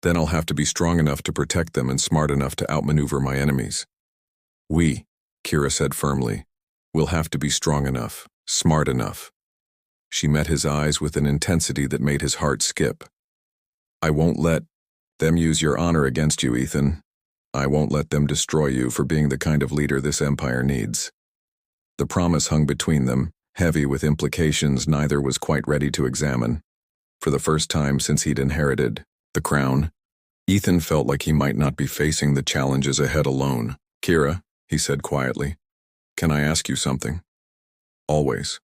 Then I'll have to be strong enough to protect them and smart enough to outmaneuver my enemies. We, Kira said firmly, will have to be strong enough, smart enough. She met his eyes with an intensity that made his heart skip. I won't let them use your honor against you, Ethan. I won't let them destroy you for being the kind of leader this empire needs. The promise hung between them, heavy with implications neither was quite ready to examine. For the first time since he'd inherited the crown, Ethan felt like he might not be facing the challenges ahead alone. Kira, he said quietly, can I ask you something? Always.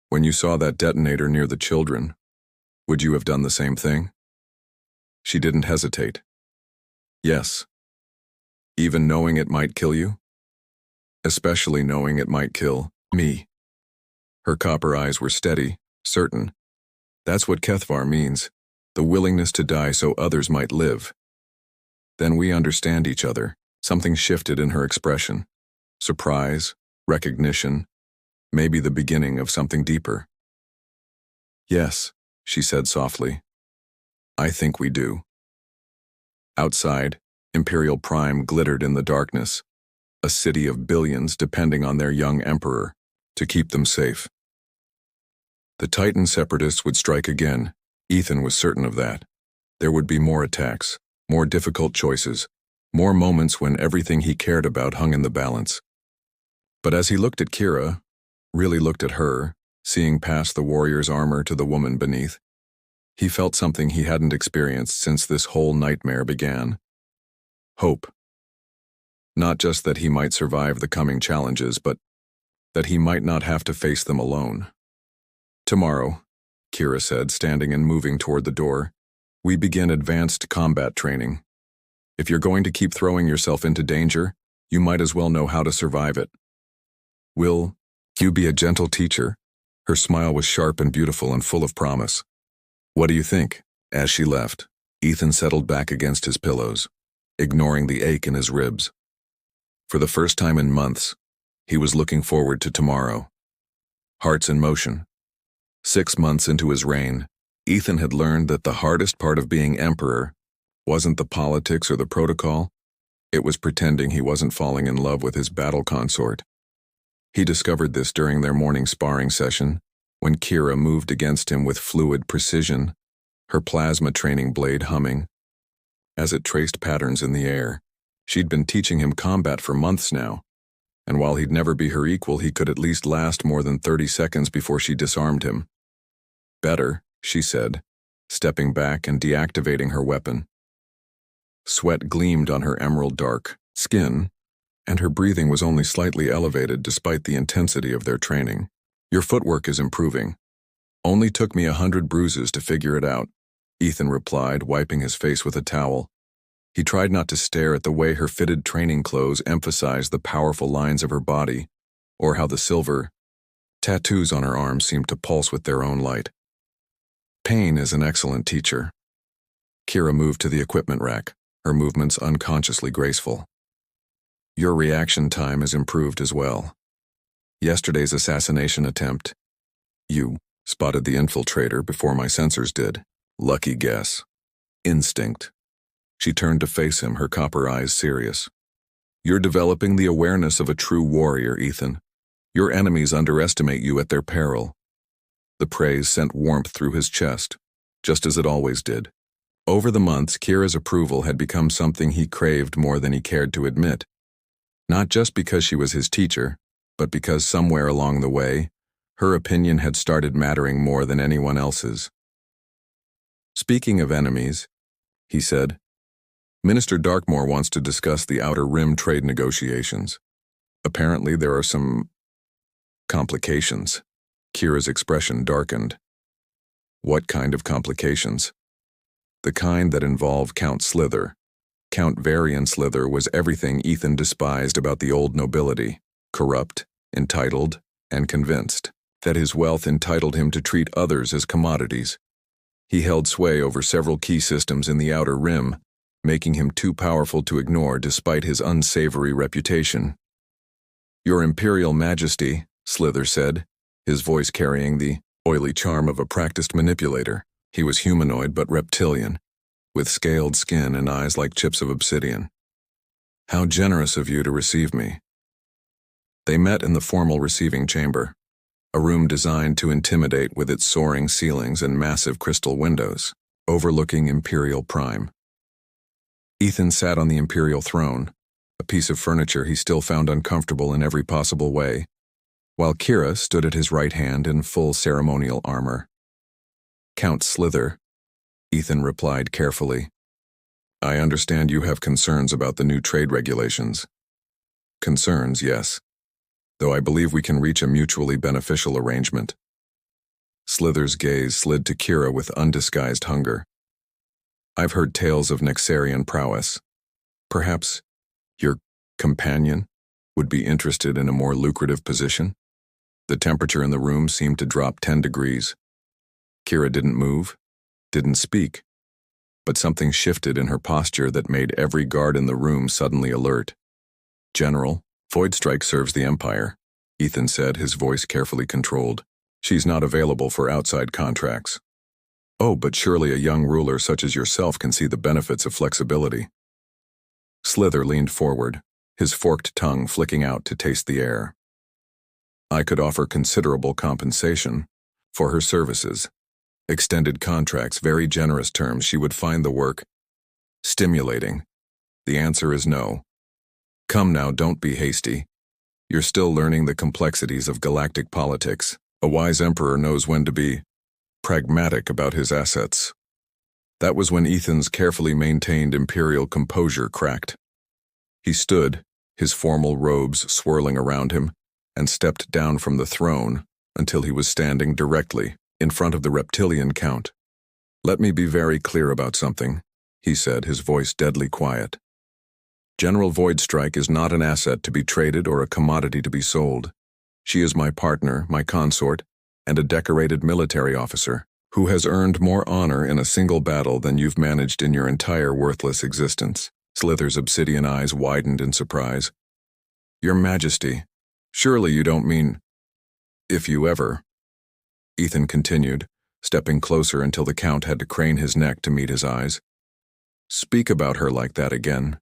When you saw that detonator near the children, would you have done the same thing? She didn't hesitate. Yes. Even knowing it might kill you? Especially knowing it might kill me. Her copper eyes were steady, certain. That's what Kethvar means, the willingness to die so others might live. Then we understand each other. Something shifted in her expression. Surprise, recognition, maybe the beginning of something deeper. Yes, she said softly. I think we do. Outside, Imperial Prime glittered in the darkness, a city of billions depending on their young emperor to keep them safe. The Titan separatists would strike again. Ethan was certain of that. There would be more attacks, more difficult choices, more moments when everything he cared about hung in the balance. But as he looked at Kira, really looked at her, seeing past the warrior's armor to the woman beneath, he felt something he hadn't experienced since this whole nightmare began. Hope. Not just that he might survive the coming challenges, but that he might not have to face them alone. Tomorrow, Kira said, standing and moving toward the door, we begin advanced combat training. If you're going to keep throwing yourself into danger, you might as well know how to survive it. Will you be a gentle teacher? Her smile was sharp and beautiful and full of promise. What do you think? As she left, Ethan settled back against his pillows, ignoring the ache in his ribs. For the first time in months, he was looking forward to tomorrow. Hearts in motion. 6 months into his reign, Ethan had learned that the hardest part of being emperor wasn't the politics or the protocol, it was pretending he wasn't falling in love with his battle consort. He discovered this during their morning sparring session, when Kira moved against him with fluid precision, her plasma training blade humming. As it traced patterns in the air, she'd been teaching him combat for months now, and while he'd never be her equal, he could at least last more than 30 seconds before she disarmed him. Better, she said, stepping back and deactivating her weapon. Sweat gleamed on her emerald-dark skin, and her breathing was only slightly elevated despite the intensity of their training. Your footwork is improving. Only took me 100 bruises to figure it out, Ethan replied, wiping his face with a towel. He tried not to stare at the way her fitted training clothes emphasized the powerful lines of her body, or how the silver tattoos on her arms seemed to pulse with their own light. Pain is an excellent teacher. Kira moved to the equipment rack, her movements unconsciously graceful. Your reaction time has improved as well. Yesterday's assassination attempt. You spotted the infiltrator before my sensors did. Lucky guess. Instinct. She turned to face him, her copper eyes serious. You're developing the awareness of a true warrior, Ethan. Your enemies underestimate you at their peril. The praise sent warmth through his chest, just as it always did. Over the months, Kira's approval had become something he craved more than he cared to admit. Not just because she was his teacher, but because somewhere along the way, her opinion had started mattering more than anyone else's. Speaking of enemies, he said, Minister Darkmoor wants to discuss the Outer Rim trade negotiations. Apparently there are some complications. Kira's expression darkened. What kind of complications? The kind that involve Count Slither. Count Varian Slither was everything Ethan despised about the old nobility, corrupt, entitled, and convinced that his wealth entitled him to treat others as commodities. He held sway over several key systems in the Outer Rim, making him too powerful to ignore despite his unsavory reputation. Your Imperial Majesty, Slither said, his voice carrying the oily charm of a practiced manipulator. He was humanoid but reptilian. with scaled skin and eyes like chips of obsidian. "How generous of you to receive me." They met in the formal receiving chamber, a room designed to intimidate with its soaring ceilings and massive crystal windows, overlooking Imperial Prime. Ethan sat on the Imperial throne, a piece of furniture he still found uncomfortable in every possible way, while Kira stood at his right hand in full ceremonial armor. "Count Slither," Ethan replied carefully. "I understand you have concerns about the new trade regulations." "Concerns, yes. Though I believe we can reach a mutually beneficial arrangement." Slither's gaze slid to Kira with undisguised hunger. "I've heard tales of Nexarian prowess. Perhaps your companion would be interested in a more lucrative position?" The temperature in the room seemed to drop 10 degrees. Kira didn't move, didn't speak, but something shifted in her posture that made every guard in the room suddenly alert. "General, Voidstrike serves the Empire," Ethan said, his voice carefully controlled. "She's not available for outside contracts." "Oh, but surely a young ruler such as yourself can see the benefits of flexibility." Slither leaned forward, his forked tongue flicking out to taste the air. "I could offer considerable compensation for her services. Extended contracts, very generous terms. She would find the work stimulating. The answer is no. Come now, don't be hasty. You're still learning the complexities of galactic politics. A wise emperor knows when to be pragmatic about his assets." That was when Ethan's carefully maintained imperial composure cracked. He stood, his formal robes swirling around him, and stepped down from the throne until he was standing directly in front of the reptilian count. "Let me be very clear about something," he said, his voice deadly quiet. "General Voidstrike is not an asset to be traded or a commodity to be sold. She is my partner, my consort, and a decorated military officer who has earned more honor in a single battle than you've managed in your entire worthless existence." Slither's obsidian eyes widened in surprise. "Your Majesty, surely you don't mean, if you ever..." Ethan continued, stepping closer until the Count had to crane his neck to meet his eyes. "Speak about her like that again.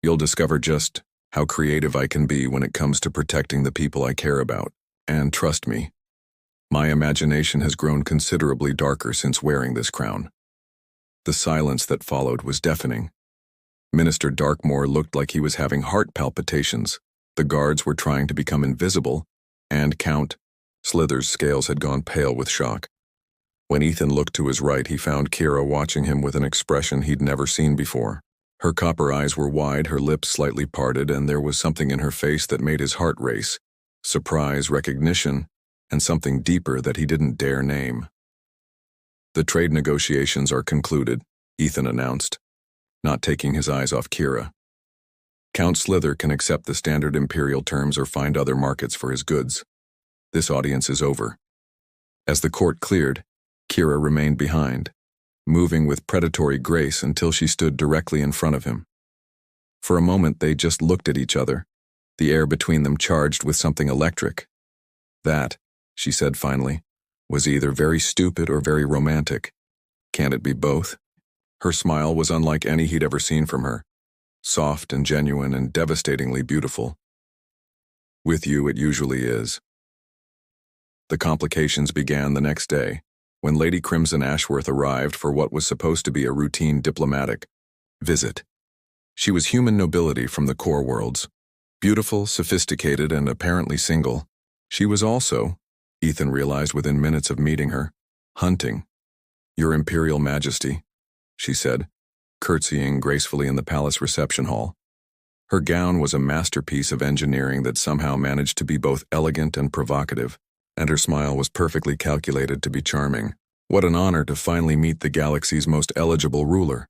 You'll discover just how creative I can be when it comes to protecting the people I care about. And trust me, my imagination has grown considerably darker since wearing this crown." The silence that followed was deafening. Minister Darkmoor looked like he was having heart palpitations. The guards were trying to become invisible, and Count Slither's scales had gone pale with shock. When Ethan looked to his right, he found Kira watching him with an expression he'd never seen before. Her copper eyes were wide, her lips slightly parted, and there was something in her face that made his heart race. Surprise, recognition, and something deeper that he didn't dare name. "The trade negotiations are concluded," Ethan announced, not taking his eyes off Kira. "Count Slither can accept the standard Imperial terms or find other markets for his goods. This audience is over." As the court cleared, Kira remained behind, moving with predatory grace until she stood directly in front of him. For a moment they just looked at each other, the air between them charged with something electric. "That," she said finally, "was either very stupid or very romantic. Can't it be both?" Her smile was unlike any he'd ever seen from her, soft and genuine and devastatingly beautiful. "With you it usually is." The complications began the next day, when Lady Crimson Ashworth arrived for what was supposed to be a routine diplomatic visit. She was human nobility from the core worlds. Beautiful, sophisticated, and apparently single. She was also, Ethan realized within minutes of meeting her, hunting. "Your Imperial Majesty," she said, curtsying gracefully in the palace reception hall. Her gown was a masterpiece of engineering that somehow managed to be both elegant and provocative, and her smile was perfectly calculated to be charming. What an honor to finally meet the galaxy's most eligible ruler.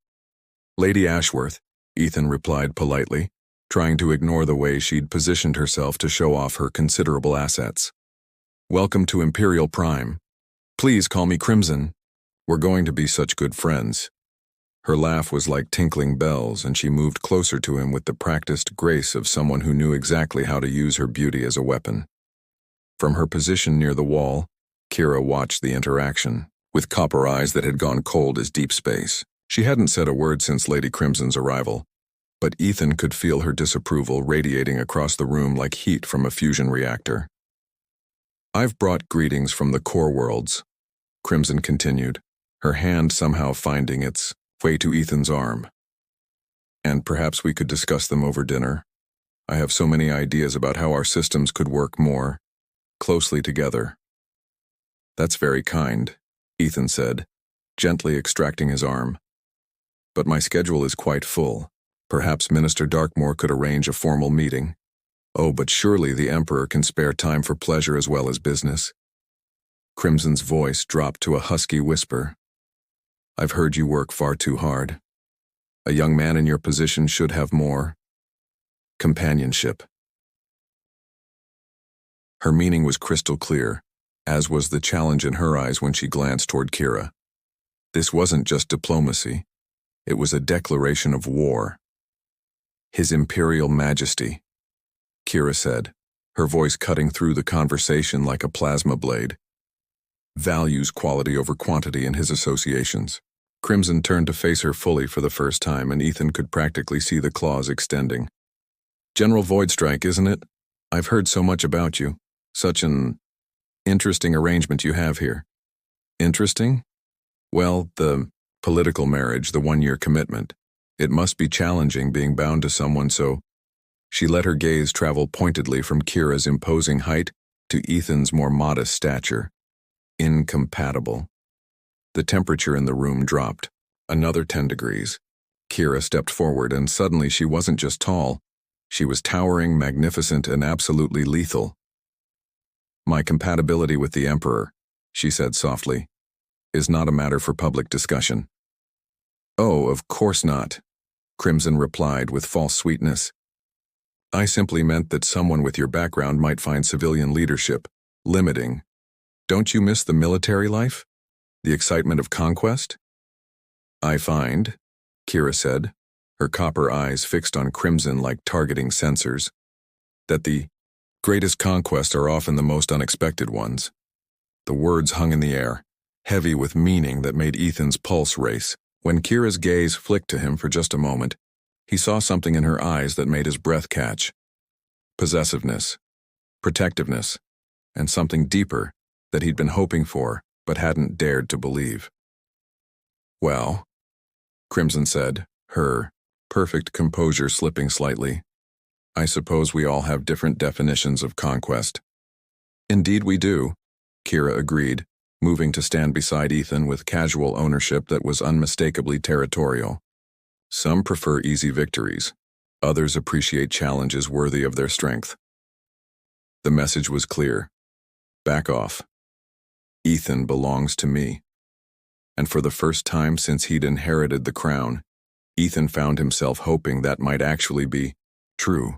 "Lady Ashworth," Ethan replied politely, trying to ignore the way she'd positioned herself to show off her considerable assets. "Welcome to Imperial Prime. Please call me Crimson. We're going to be such good friends." Her laugh was like tinkling bells, and she moved closer to him with the practiced grace of someone who knew exactly how to use her beauty as a weapon. From her position near the wall, Kira watched the interaction. With copper eyes that had gone cold as deep space, She hadn't said a word since Lady Crimson's arrival, but Ethan could feel her disapproval radiating across the room like heat from a fusion reactor. "I've brought greetings from the core worlds," Crimson continued, her hand somehow finding its way to Ethan's arm. "And perhaps we could discuss them over dinner. I have so many ideas about how our systems could work more closely together." "That's very kind," Ethan said, gently extracting his arm. "But my schedule is quite full. Perhaps Minister Darkmoor could arrange a formal meeting." "Oh, but surely the Emperor can spare time for pleasure as well as business." Crimson's voice dropped to a husky whisper. "I've heard you work far too hard. A young man in your position should have more companionship." Her meaning was crystal clear, as was the challenge in her eyes when she glanced toward Kira. This wasn't just diplomacy. It was a declaration of war. "His Imperial Majesty," Kira said, her voice cutting through the conversation like a plasma blade, "values quality over quantity in his associations." Crimson turned to face her fully for the first time, and Ethan could practically see the claws extending. "General Voidstrike, isn't it? I've heard so much about you. Such an interesting arrangement you have here." "Interesting?" "Well, the political marriage, the one-year commitment. It must be challenging being bound to someone so—" She let her gaze travel pointedly from Kira's imposing height to Ethan's more modest stature. Incompatible. The temperature in the room dropped. Another 10 degrees. Kira stepped forward, and suddenly she wasn't just tall. She was towering, magnificent, and absolutely lethal. "My compatibility with the Emperor," she said softly, "is not a matter for public discussion." "Oh, of course not," Crimson replied with false sweetness. "I simply meant that someone with your background might find civilian leadership limiting. Don't you miss the military life? The excitement of conquest?" "I find," Kira said, her copper eyes fixed on Crimson like targeting sensors, "that the greatest conquests are often the most unexpected ones." The words hung in the air, heavy with meaning that made Ethan's pulse race. When Kira's gaze flicked to him for just a moment, he saw something in her eyes that made his breath catch. Possessiveness, protectiveness, and something deeper that he'd been hoping for but hadn't dared to believe. "Well," Crimson said, her perfect composure slipping slightly, "I suppose we all have different definitions of conquest." "Indeed we do," Kira agreed, moving to stand beside Ethan with casual ownership that was unmistakably territorial. "Some prefer easy victories. Others appreciate challenges worthy of their strength." The message was clear. Back off. Ethan belongs to me. And for the first time since he'd inherited the crown, Ethan found himself hoping that might actually be true.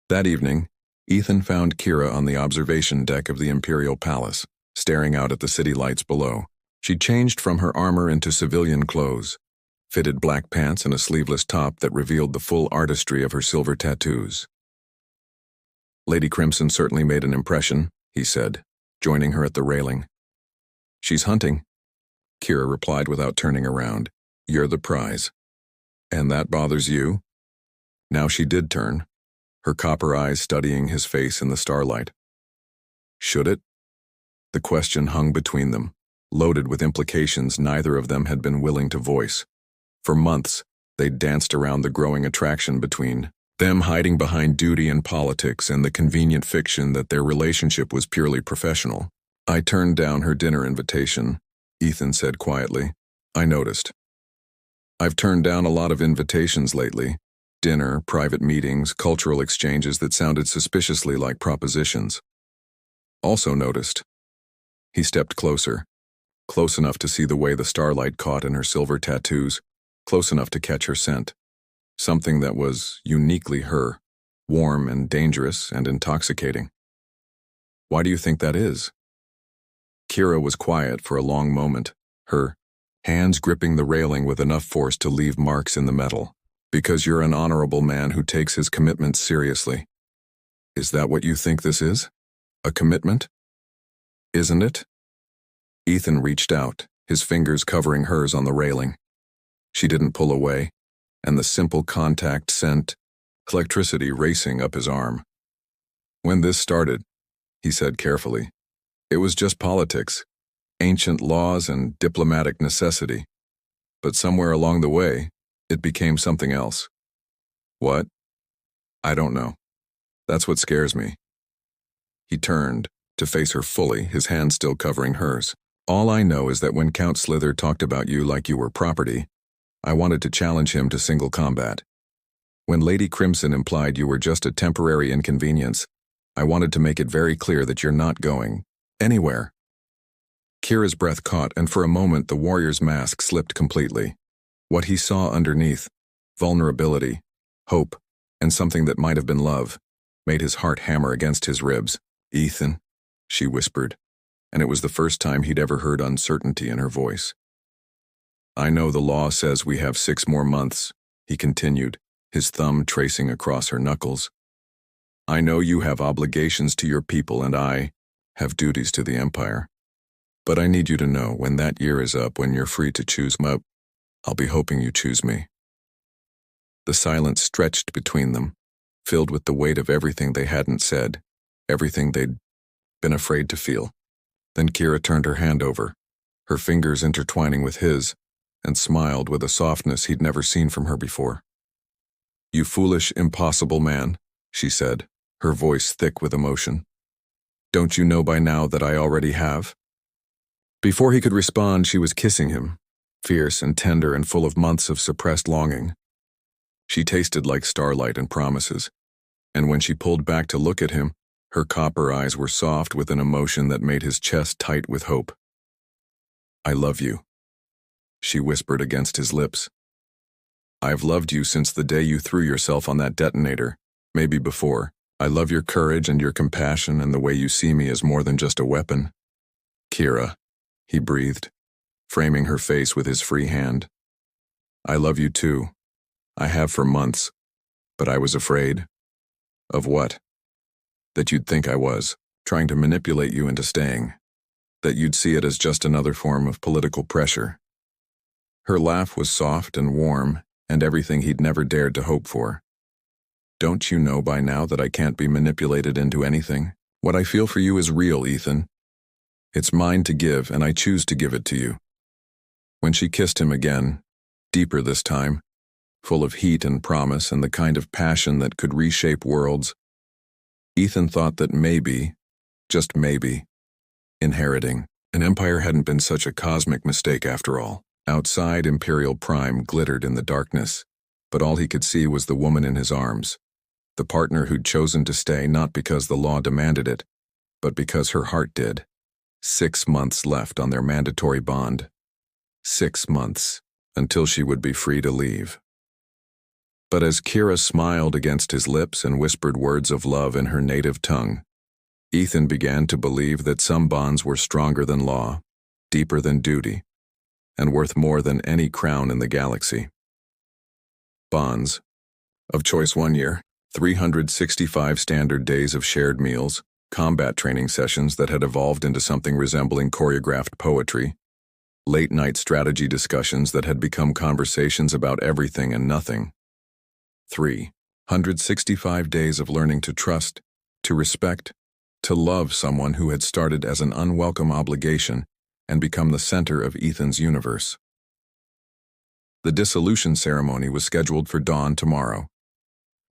That evening, Ethan found Kira on the observation deck of the Imperial Palace, staring out at the city lights below. She'd changed from her armor into civilian clothes, fitted black pants and a sleeveless top that revealed the full artistry of her silver tattoos. "Lady Crimson certainly made an impression," he said, joining her at the railing. "She's hunting," Kira replied without turning around. "You're the prize." "And that bothers you?" Now she did turn, her copper eyes studying his face in the starlight. "Should it?" The question hung between them, loaded with implications neither of them had been willing to voice. For months, they'd danced around the growing attraction between them, hiding behind duty and politics and the convenient fiction that their relationship was purely professional. "I turned down her dinner invitation," Ethan said quietly. "I noticed. I've turned down a lot of invitations lately. Dinner, private meetings, cultural exchanges that sounded suspiciously like propositions. Also noticed." He stepped closer, close enough to see the way the starlight caught in her silver tattoos, close enough to catch her scent. Something that was uniquely her, warm and dangerous and intoxicating. "Why do you think that is?" Kira was quiet for a long moment, her hands gripping the railing with enough force to leave marks in the metal. "Because you're an honorable man who takes his commitments seriously." "Is that what you think this is? A commitment?" "Isn't it?" Ethan reached out, his fingers covering hers on the railing. She didn't pull away, and the simple contact sent electricity racing up his arm. When this started, he said carefully, it was just politics, ancient laws and diplomatic necessity. But somewhere along the way, it became something else. What? I don't know. That's what scares me. He turned to face her fully, his hand still covering hers. All I know is that when Count Slither talked about you like you were property, I wanted to challenge him to single combat. When Lady Crimson implied you were just a temporary inconvenience, I wanted to make it very clear that you're not going anywhere. Kira's breath caught, and for a moment the warrior's mask slipped completely. What he saw underneath, vulnerability, hope, and something that might have been love, made his heart hammer against his ribs. Ethan, she whispered, and it was the first time he'd ever heard uncertainty in her voice. I know the law says we have 6 more months, he continued, his thumb tracing across her knuckles. I know you have obligations to your people and I have duties to the Empire. But I need you to know when that year is up, when you're free to choose I'll be hoping you choose me. The silence stretched between them, filled with the weight of everything they hadn't said, everything they'd been afraid to feel. Then Kira turned her hand over, her fingers intertwining with his, and smiled with a softness he'd never seen from her before. You foolish, impossible man, she said, her voice thick with emotion. Don't you know by now that I already have? Before he could respond, she was kissing him, fierce and tender and full of months of suppressed longing. She tasted like starlight and promises, and when she pulled back to look at him, her copper eyes were soft with an emotion that made his chest tight with hope. I love you, she whispered against his lips. I've loved you since the day you threw yourself on that detonator, maybe before. I love your courage and your compassion and the way you see me as more than just a weapon. Kira, he breathed, framing her face with his free hand. I love you too. I have for months, but I was afraid. Of what? That you'd think I was, trying to manipulate you into staying. That you'd see it as just another form of political pressure. Her laugh was soft and warm, and everything he'd never dared to hope for. Don't you know by now that I can't be manipulated into anything? What I feel for you is real, Ethan. It's mine to give, and I choose to give it to you. When she kissed him again, deeper this time, full of heat and promise and the kind of passion that could reshape worlds, Ethan thought that maybe, just maybe, inheriting an empire hadn't been such a cosmic mistake after all. Outside, Imperial Prime glittered in the darkness, but all he could see was the woman in his arms, the partner who'd chosen to stay not because the law demanded it, but because her heart did. 6 months left on their mandatory bond. 6 months, until she would be free to leave. But as Kira smiled against his lips and whispered words of love in her native tongue, Ethan began to believe that some bonds were stronger than law, deeper than duty, and worth more than any crown in the galaxy. Bonds. Of choice 1 year, 365 standard days of shared meals, combat training sessions that had evolved into something resembling choreographed poetry, late-night strategy discussions that had become conversations about everything and nothing. 365 days of learning to trust, to respect, to love someone who had started as an unwelcome obligation and become the center of Ethan's universe. The dissolution ceremony was scheduled for dawn tomorrow.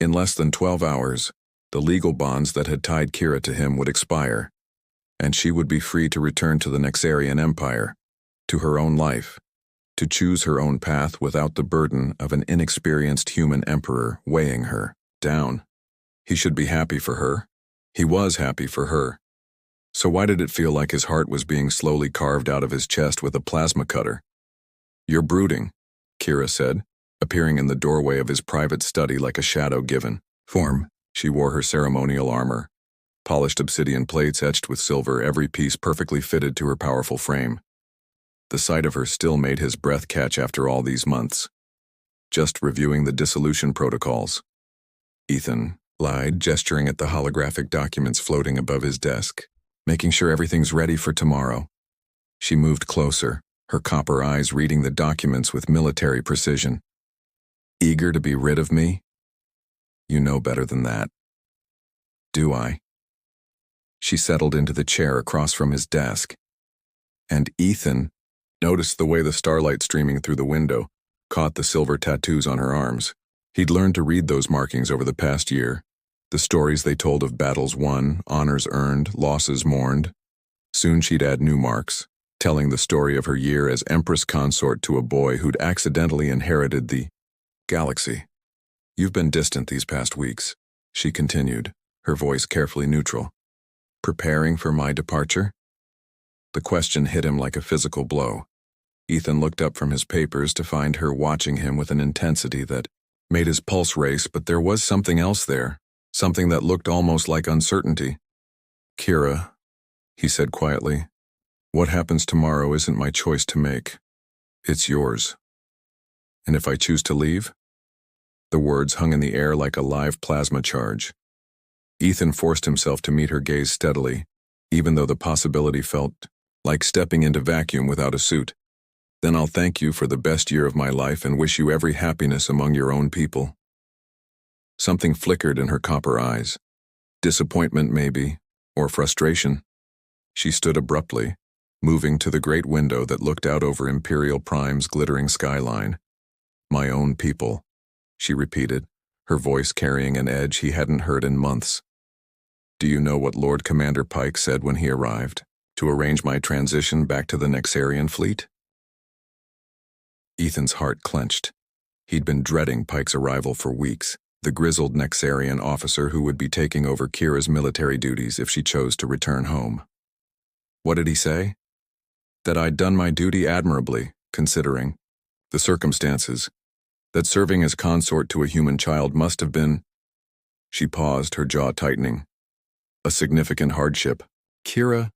In less than 12 hours, the legal bonds that had tied Kira to him would expire, and she would be free to return to the Nexarian Empire, to her own life, to choose her own path without the burden of an inexperienced human emperor weighing her down. He should be happy for her. He was happy for her. So why did it feel like his heart was being slowly carved out of his chest with a plasma cutter? You're brooding, Kira said, appearing in the doorway of his private study like a shadow given form. She wore her ceremonial armor, polished obsidian plates etched with silver, every piece perfectly fitted to her powerful frame. The sight of her still made his breath catch after all these months. Just reviewing the dissolution protocols. Ethan lied, gesturing at the holographic documents floating above his desk, making sure everything's ready for tomorrow. She moved closer, her copper eyes reading the documents with military precision. Eager to be rid of me? You know better than that. Do I? She settled into the chair across from his desk. And Ethan noticed the way the starlight streaming through the window caught the silver tattoos on her arms. He'd learned to read those markings over the past year, the stories they told of battles won, honors earned, losses mourned. Soon she'd add new marks, telling the story of her year as Empress Consort to a boy who'd accidentally inherited the galaxy. You've been distant these past weeks, she continued, her voice carefully neutral. Preparing for my departure? The question hit him like a physical blow. Ethan looked up from his papers to find her watching him with an intensity that made his pulse race, but there was something else there, something that looked almost like uncertainty. Kira, he said quietly, what happens tomorrow isn't my choice to make. It's yours. And if I choose to leave? The words hung in the air like a live plasma charge. Ethan forced himself to meet her gaze steadily, even though the possibility felt like stepping into vacuum without a suit. Then I'll thank you for the best year of my life and wish you every happiness among your own people. Something flickered in her copper eyes. Disappointment, maybe, or frustration. She stood abruptly, moving to the great window that looked out over Imperial Prime's glittering skyline. My own people, she repeated, her voice carrying an edge he hadn't heard in months. Do you know what Lord Commander Pike said when he arrived, to arrange my transition back to the Nexarian fleet? Ethan's heart clenched. He'd been dreading Pike's arrival for weeks, the grizzled Nexarian officer who would be taking over Kira's military duties if she chose to return home. What did he say? That I'd done my duty admirably, considering the circumstances, that serving as consort to a human child must have been— She paused, her jaw tightening. A significant hardship. Kira,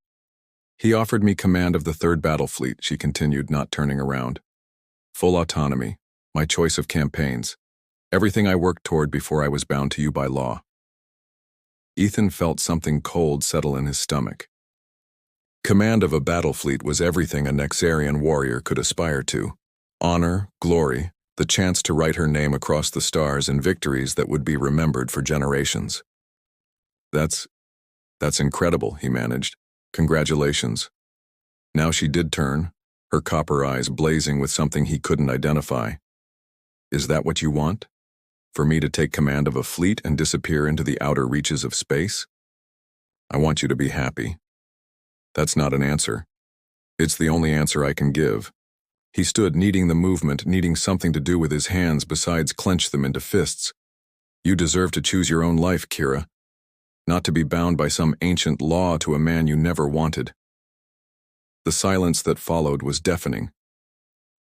he offered me command of the 3rd Battle Fleet, she continued, not turning around. Full autonomy, my choice of campaigns, everything I worked toward before I was bound to you by law. Ethan felt something cold settle in his stomach. Command of a battle fleet was everything a Nexarian warrior could aspire to. Honor, glory, the chance to write her name across the stars in victories that would be remembered for generations. That's incredible, he managed. Congratulations. Now she did turn, her copper eyes blazing with something he couldn't identify. Is that what you want? For me to take command of a fleet and disappear into the outer reaches of space? I want you to be happy. That's not an answer. It's the only answer I can give. He stood, needing the movement, needing something to do with his hands besides clench them into fists. You deserve to choose your own life, Kira. Not to be bound by some ancient law to a man you never wanted. The silence that followed was deafening.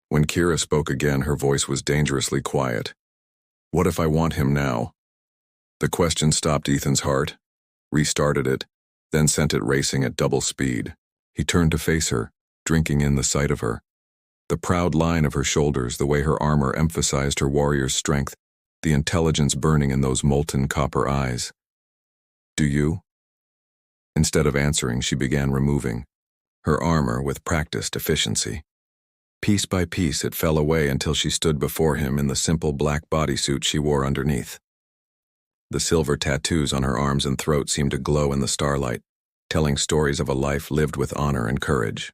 When Kira spoke again, her voice was dangerously quiet. What if I want him now? The question stopped Ethan's heart, restarted it, then sent it racing at double speed. He turned to face her, drinking in the sight of her. The proud line of her shoulders, the way her armor emphasized her warrior's strength, the intelligence burning in those molten copper eyes. Do you? Instead of answering, she began removing her armor with practiced efficiency. Piece by piece, it fell away until she stood before him in the simple black bodysuit she wore underneath. The silver tattoos on her arms and throat seemed to glow in the starlight, telling stories of a life lived with honor and courage.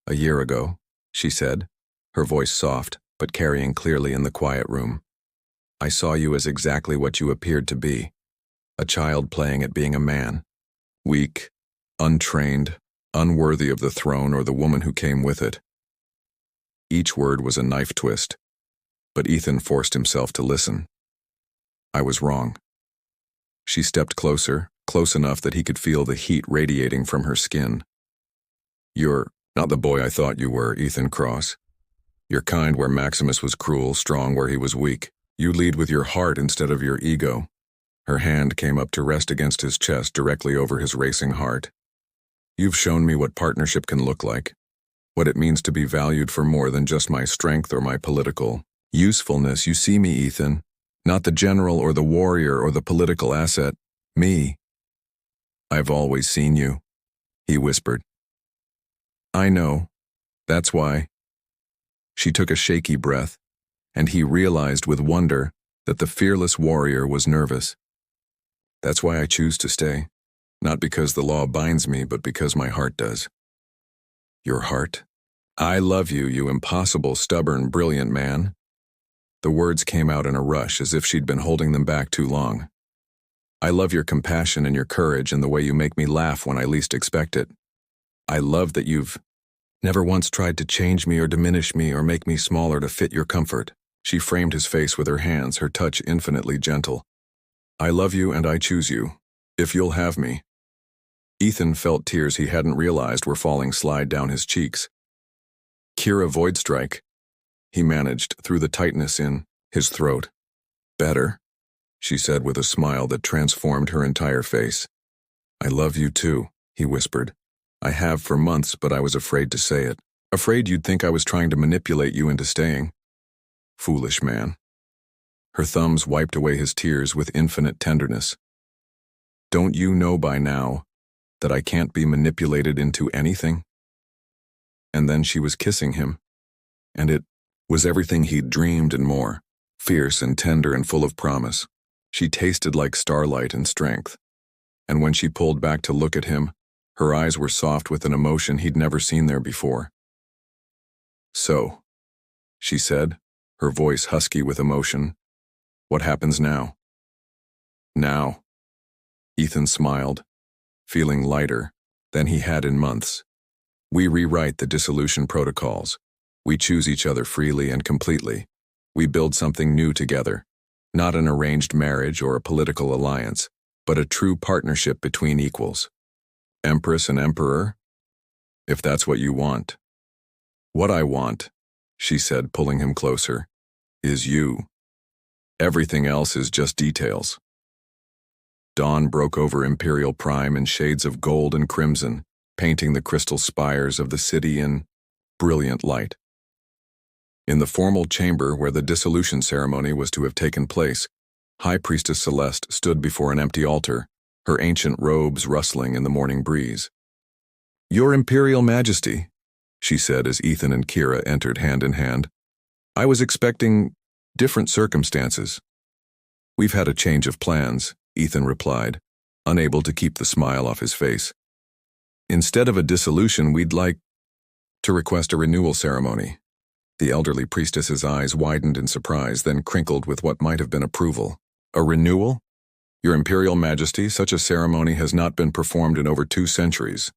A year ago, she said, her voice soft but carrying clearly in the quiet room, I saw you as exactly what you appeared to be, a child playing at being a man, weak, untrained, unworthy of the throne or the woman who came with it. Each word was a knife twist, but Ethan forced himself to listen. I was wrong. She stepped closer, close enough that he could feel the heat radiating from her skin. You're not the boy I thought you were, Ethan Cross. You're kind where Maximus was cruel, strong where he was weak. You lead with your heart instead of your ego. Her hand came up to rest against his chest directly over his racing heart. You've shown me what partnership can look like, what it means to be valued for more than just my strength or my political usefulness. You see me, Ethan, not the general or the warrior or the political asset, me. I've always seen you, he whispered. I know, That's why. She took a shaky breath, and he realized with wonder that the fearless warrior was nervous. That's why I choose to stay. Not because the law binds me, but because my heart does. Your heart? I love you, you impossible, stubborn, brilliant man. The words came out in a rush, as if she'd been holding them back too long. I love your compassion and your courage and the way you make me laugh when I least expect it. I love that you've never once tried to change me or diminish me or make me smaller to fit your comfort. She framed his face with her hands, her touch infinitely gentle. I love you and I choose you, if you'll have me. Ethan felt tears he hadn't realized were falling slide down his cheeks. Kira Voidstrike, he managed through the tightness in his throat. Better, she said with a smile that transformed her entire face. I love you too, he whispered. I have for months, but I was afraid to say it. Afraid you'd think I was trying to manipulate you into staying. Foolish man. Her thumbs wiped away his tears with infinite tenderness. Don't you know by now that I can't be manipulated into anything? And then she was kissing him, and it was everything he'd dreamed and more, fierce and tender and full of promise. She tasted like starlight and strength, and when she pulled back to look at him, her eyes were soft with an emotion he'd never seen there before. So, she said, her voice husky with emotion, what happens now? Now. Ethan smiled, feeling lighter than he had in months. We rewrite the dissolution protocols. We choose each other freely and completely. We build something new together, not an arranged marriage or a political alliance, but a true partnership between equals. Empress and Emperor? If that's what you want. What I want, she said, pulling him closer, is you. Everything else is just details. Dawn broke over Imperial Prime in shades of gold and crimson, painting the crystal spires of the city in brilliant light. In the formal chamber where the dissolution ceremony was to have taken place, High Priestess Celeste stood before an empty altar, her ancient robes rustling in the morning breeze. Your Imperial Majesty, she said as Ethan and Kira entered hand in hand. I was expecting different circumstances. We've had a change of plans, Ethan replied, unable to keep the smile off his face. Instead of a dissolution, we'd like to request a renewal ceremony. The elderly priestess's eyes widened in surprise, then crinkled with what might have been approval. A renewal? Your Imperial Majesty, such a ceremony has not been performed in over 2 centuries.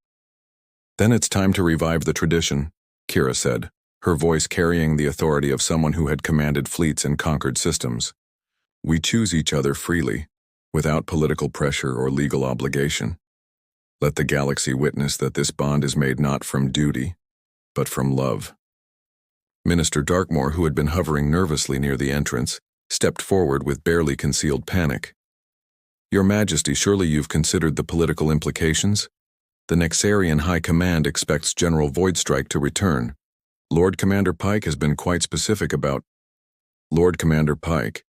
Then it's time to revive the tradition, Kira said, her voice carrying the authority of someone who had commanded fleets and conquered systems. We choose each other freely, without political pressure or legal obligation. Let the galaxy witness that this bond is made not from duty, but from love. Minister Darkmoor, who had been hovering nervously near the entrance, stepped forward with barely concealed panic. Your Majesty, surely you've considered the political implications? The Nexarian High Command expects General Voidstrike to return. Lord Commander Pike has been quite specific about— Lord Commander Pike,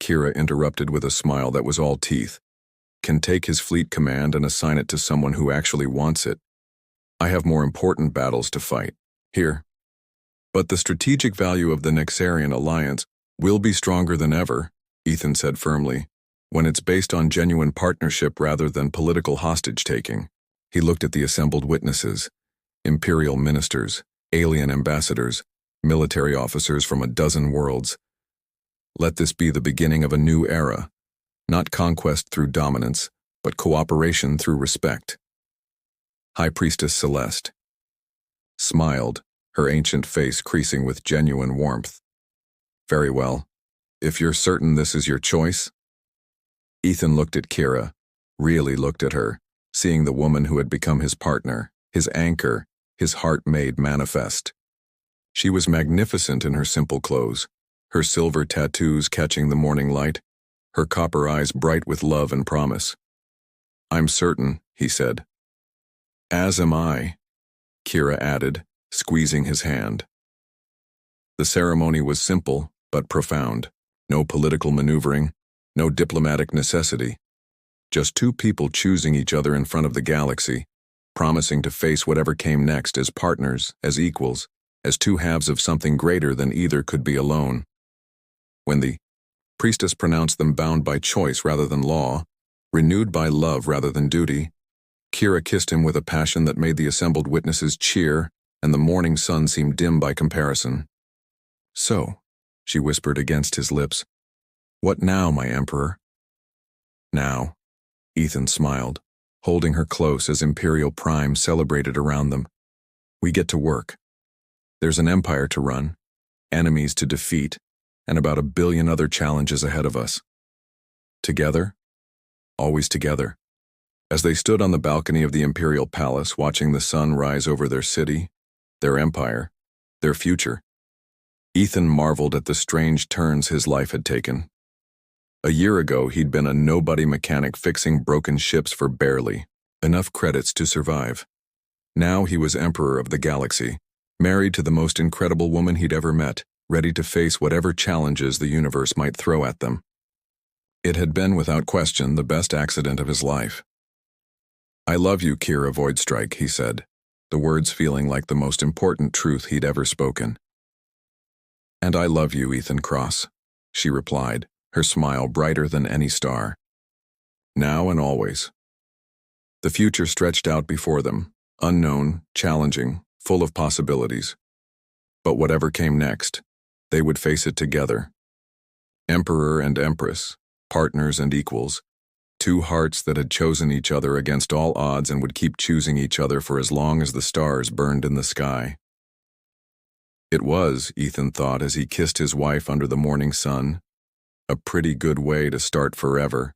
Kira interrupted with a smile that was all teeth, can take his fleet command and assign it to someone who actually wants it. I have more important battles to fight. Here. But the strategic value of the Nexarian alliance will be stronger than ever, Ethan said firmly, when it's based on genuine partnership rather than political hostage-taking. He looked at the assembled witnesses, imperial ministers, alien ambassadors, military officers from a dozen worlds. Let this be the beginning of a new era, not conquest through dominance, but cooperation through respect. High Priestess Celeste smiled, her ancient face creasing with genuine warmth. Very well. If you're certain this is your choice? Ethan looked at Kira, really looked at her, seeing the woman who had become his partner, his anchor, his heart made manifest. She was magnificent in her simple clothes, her silver tattoos catching the morning light, her copper eyes bright with love and promise. I'm certain, he said. As am I, Kira added, squeezing his hand. The ceremony was simple but profound. No political maneuvering, no diplomatic necessity. Just 2 people choosing each other in front of the galaxy, promising to face whatever came next as partners, as equals, as two halves of something greater than either could be alone. When the priestess pronounced them bound by choice rather than law, renewed by love rather than duty, Kira kissed him with a passion that made the assembled witnesses cheer, and the morning sun seemed dim by comparison. "So," she whispered against his lips, "what now, my emperor?" "Now," Ethan smiled, holding her close as Imperial Prime celebrated around them. "We get to work. There's an empire to run, enemies to defeat, and about 1 billion other challenges ahead of us. Together, always together." As they stood on the balcony of the Imperial Palace watching the sun rise over their city, their empire, their future, Ethan marveled at the strange turns his life had taken. A year ago, he'd been a nobody mechanic fixing broken ships for barely enough credits to survive. Now he was Emperor of the Galaxy, married to the most incredible woman he'd ever met, ready to face whatever challenges the universe might throw at them. It had been, without question, the best accident of his life. "I love you, Kira Voidstrike," he said, the words feeling like the most important truth he'd ever spoken. "And I love you, Ethan Cross," she replied, her smile brighter than any star. Now and always. The future stretched out before them, unknown, challenging, full of possibilities. But whatever came next, they would face it together. Emperor and Empress, partners and equals, two hearts that had chosen each other against all odds and would keep choosing each other for as long as the stars burned in the sky. It was, Ethan thought as he kissed his wife under the morning sun, a pretty good way to start forever.